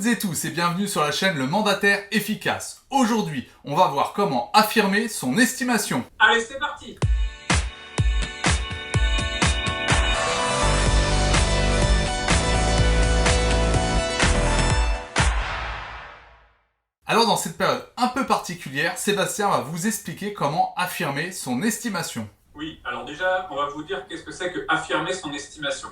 toutes et tous et bienvenue sur la chaîne Le Mandataire Efficace. Aujourd'hui, on va voir comment affirmer son estimation. Allez, c'est parti! Alors dans cette période un peu particulière, Sébastien va vous expliquer comment affirmer son estimation. Oui, alors déjà, on va vous dire qu'est-ce que c'est que affirmer son estimation.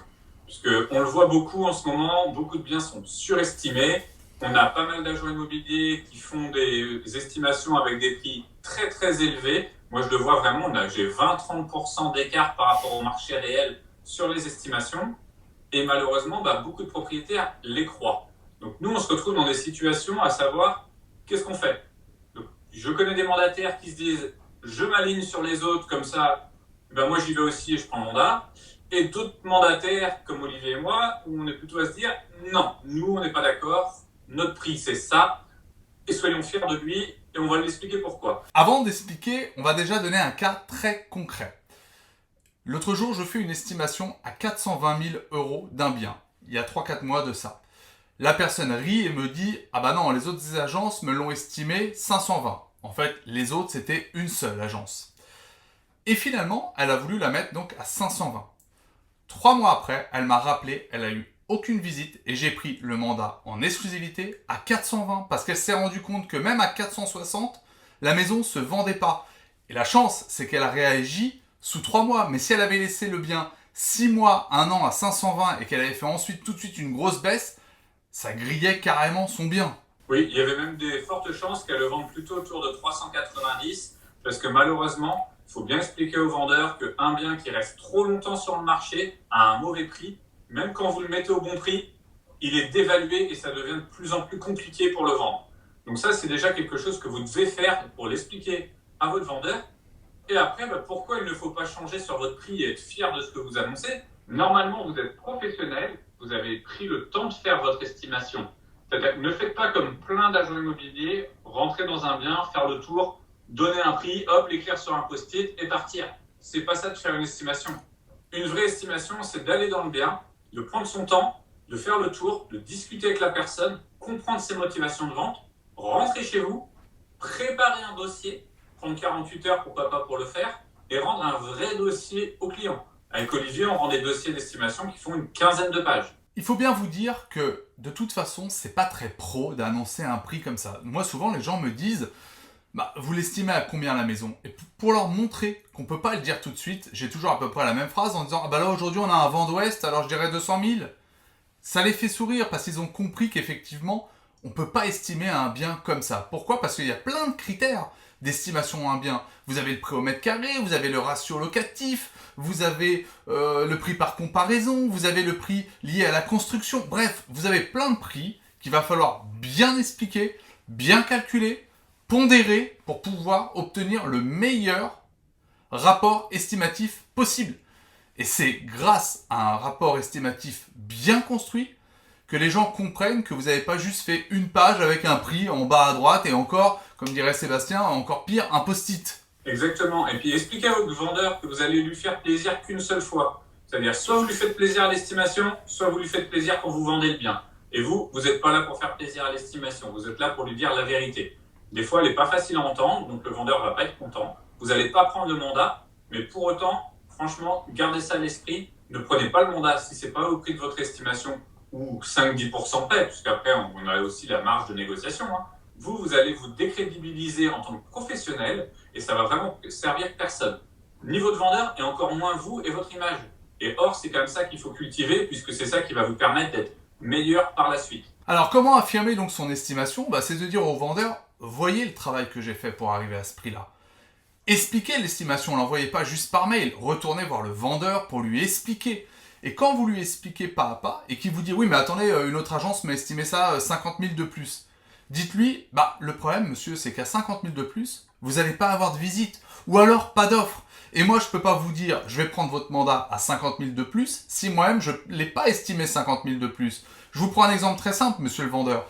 Puisque on le voit beaucoup en ce moment, beaucoup de biens sont surestimés. On a pas mal d'agents immobiliers qui font des estimations avec des prix très très élevés. Moi, je le vois vraiment, j'ai 20-30% d'écart par rapport au marché réel sur les estimations. Et malheureusement, beaucoup de propriétaires les croient. Donc nous, on se retrouve dans des situations à savoir, qu'est-ce qu'on fait? Donc, je connais des mandataires qui se disent, je m'aligne sur les autres, comme ça, moi j'y vais aussi et je prends le mandat. Et d'autres mandataires, comme Olivier et moi, où on est plutôt à se dire, non, nous on n'est pas d'accord, notre prix c'est ça, et soyons fiers de lui, et on va lui expliquer pourquoi. Avant d'expliquer, on va déjà donner un cas très concret. L'autre jour, je fais une estimation à 420 000 € d'un bien, il y a 3-4 mois de ça. La personne rit et me dit « Ah bah non, les autres agences me l'ont estimé 520 ». En fait, les autres, c'était une seule agence. Et finalement, elle a voulu la mettre donc à 520. 3 mois après, elle m'a rappelé, elle a eu aucune visite et j'ai pris le mandat en exclusivité à 420 parce qu'elle s'est rendue compte que même à 460, la maison ne se vendait pas. Et la chance, c'est qu'elle a réagi sous 3 mois. Mais si elle avait laissé le bien 6 mois, 1 an à 520 et qu'elle avait fait ensuite tout de suite une grosse baisse, ça grillait carrément son bien. Oui, il y avait même des fortes chances qu'elle le vende plutôt autour de 390 parce que malheureusement, il faut bien expliquer aux vendeurs qu'un bien qui reste trop longtemps sur le marché à un mauvais prix, même quand vous le mettez au bon prix, il est dévalué et ça devient de plus en plus compliqué pour le vendre. Donc ça, c'est déjà quelque chose que vous devez faire pour l'expliquer à votre vendeur. Et après, pourquoi il ne faut pas changer sur votre prix et être fier de ce que vous annoncez? Normalement, vous êtes professionnel, vous avez pris le temps de faire votre estimation. C'est-à-dire, ne faites pas comme plein d'agents immobiliers, rentrer dans un bien, faire le tour, donner un prix, hop, l'écrire sur un post-it et partir. C'est pas ça de faire une estimation. Une vraie estimation, c'est d'aller dans le bien, de prendre son temps, de faire le tour, de discuter avec la personne, comprendre ses motivations de vente, rentrer chez vous, préparer un dossier, prendre 48 heures pourquoi pas pour le faire, et rendre un vrai dossier au client. Avec Olivier, on rend des dossiers d'estimation qui font une quinzaine de pages. Il faut bien vous dire que de toute façon, c'est pas très pro d'annoncer un prix comme ça. Moi, souvent, les gens me disent vous l'estimez à combien la maison? Et pour leur montrer qu'on peut pas le dire tout de suite, j'ai toujours à peu près la même phrase en disant là aujourd'hui on a un vent d'ouest, alors je dirais 200 000. Ça les fait sourire parce qu'ils ont compris qu'effectivement on peut pas estimer un bien comme ça. Pourquoi? Parce qu'il y a plein de critères d'estimation d'un bien. Vous avez le prix au mètre carré, vous avez le ratio locatif, vous avez le prix par comparaison, vous avez le prix lié à la construction. Bref, vous avez plein de prix qu'il va falloir bien expliquer, bien calculer, pondérer pour pouvoir obtenir le meilleur rapport estimatif possible. Et c'est grâce à un rapport estimatif bien construit que les gens comprennent que vous n'avez pas juste fait une page avec un prix en bas à droite et encore, comme dirait Sébastien, encore pire, un post-it. Exactement. Et puis expliquez à votre vendeur que vous allez lui faire plaisir qu'une seule fois. C'est-à-dire soit vous lui faites plaisir à l'estimation, soit vous lui faites plaisir quand vous vendez le bien. Et vous n'êtes pas là pour faire plaisir à l'estimation, vous êtes là pour lui dire la vérité. Des fois, elle n'est pas facile à entendre, donc le vendeur ne va pas être content. Vous n'allez pas prendre le mandat, mais pour autant, franchement, gardez ça à l'esprit. Ne prenez pas le mandat si ce n'est pas au prix de votre estimation ou 5-10% près, puisqu'après, on a aussi la marge de négociation. Vous allez vous décrédibiliser en tant que professionnel et ça va vraiment servir personne. Ni votre vendeur et encore moins vous et votre image. Et or, c'est comme ça qu'il faut cultiver, puisque c'est ça qui va vous permettre d'être meilleur par la suite. Alors, comment affirmer donc son estimation? C'est de dire au vendeur, voyez le travail que j'ai fait pour arriver à ce prix-là. Expliquez l'estimation, l'envoyez pas juste par mail. Retournez voir le vendeur pour lui expliquer. Et quand vous lui expliquez pas à pas, et qu'il vous dit, oui, mais attendez, une autre agence m'a estimé ça 50 000 de plus. Dites-lui, le problème, monsieur, c'est qu'à 50 000 de plus, vous n'allez pas avoir de visite. Ou alors, pas d'offre. Et moi, je peux pas vous dire, je vais prendre votre mandat à 50 000 de plus, si moi-même, je l'ai pas estimé 50 000 de plus. Je vous prends un exemple très simple, monsieur le vendeur.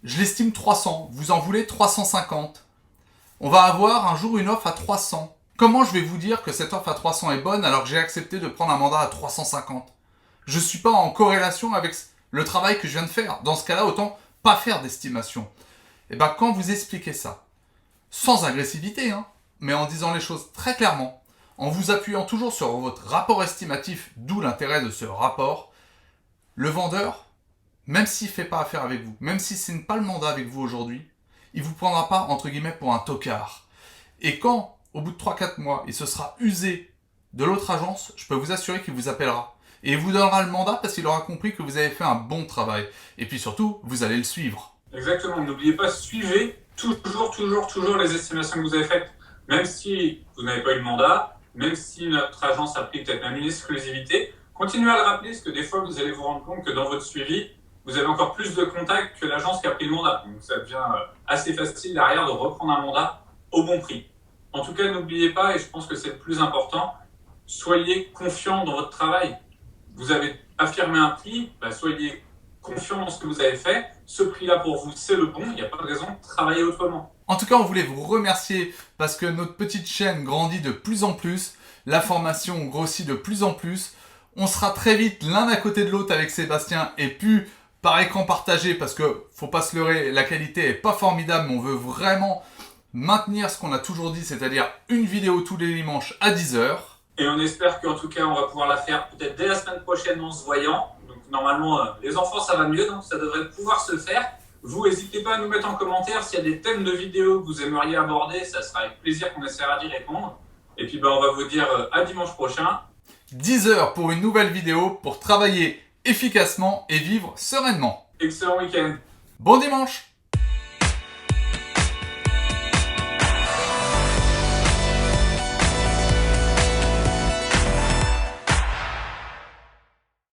Je l'estime 300, vous en voulez 350. On va avoir un jour une offre à 300. Comment je vais vous dire que cette offre à 300 est bonne alors que j'ai accepté de prendre un mandat à 350? Je ne suis pas en corrélation avec le travail que je viens de faire. Dans ce cas-là, autant pas faire d'estimation. Et bien quand vous expliquez ça, sans agressivité, hein, mais en disant les choses très clairement, en vous appuyant toujours sur votre rapport estimatif, d'où l'intérêt de ce rapport, le vendeur, même s'il ne fait pas affaire avec vous, même si ce n'est pas le mandat avec vous aujourd'hui, il ne vous prendra pas, entre guillemets, pour un tocard. Et quand, au bout de 3-4 mois, il se sera usé de l'autre agence, je peux vous assurer qu'il vous appellera. Et il vous donnera le mandat parce qu'il aura compris que vous avez fait un bon travail. Et puis surtout, vous allez le suivre. Exactement, n'oubliez pas, suivez toujours les estimations que vous avez faites. Même si vous n'avez pas eu le mandat, même si notre agence a pris peut-être même une exclusivité, continuez à le rappeler parce que des fois, vous allez vous rendre compte que dans votre suivi, vous avez encore plus de contacts que l'agence qui a pris le mandat. Donc ça devient assez facile derrière de reprendre un mandat au bon prix. En tout cas, n'oubliez pas, et je pense que c'est le plus important, soyez confiant dans votre travail. Vous avez affirmé un prix, soyez confiant dans ce que vous avez fait. Ce prix-là pour vous, c'est le bon. Il n'y a pas de raison de travailler autrement. En tout cas, on voulait vous remercier parce que notre petite chaîne grandit de plus en plus. La formation grossit de plus en plus. On sera très vite l'un à côté de l'autre avec Sébastien et puis par écran partagé parce que, faut pas se leurrer, la qualité est pas formidable, mais on veut vraiment maintenir ce qu'on a toujours dit, c'est-à-dire une vidéo tous les dimanches à 10h. Et on espère qu'en tout cas, on va pouvoir la faire peut-être dès la semaine prochaine en se voyant. Donc normalement, les enfants, ça va mieux, donc ça devrait pouvoir se faire. Vous, n'hésitez pas à nous mettre en commentaire s'il y a des thèmes de vidéos que vous aimeriez aborder. Ça sera avec plaisir qu'on essaiera d'y répondre. Et puis, on va vous dire à dimanche prochain. 10h pour une nouvelle vidéo pour travailler efficacement et vivre sereinement. Excellent week-end. Bon dimanche!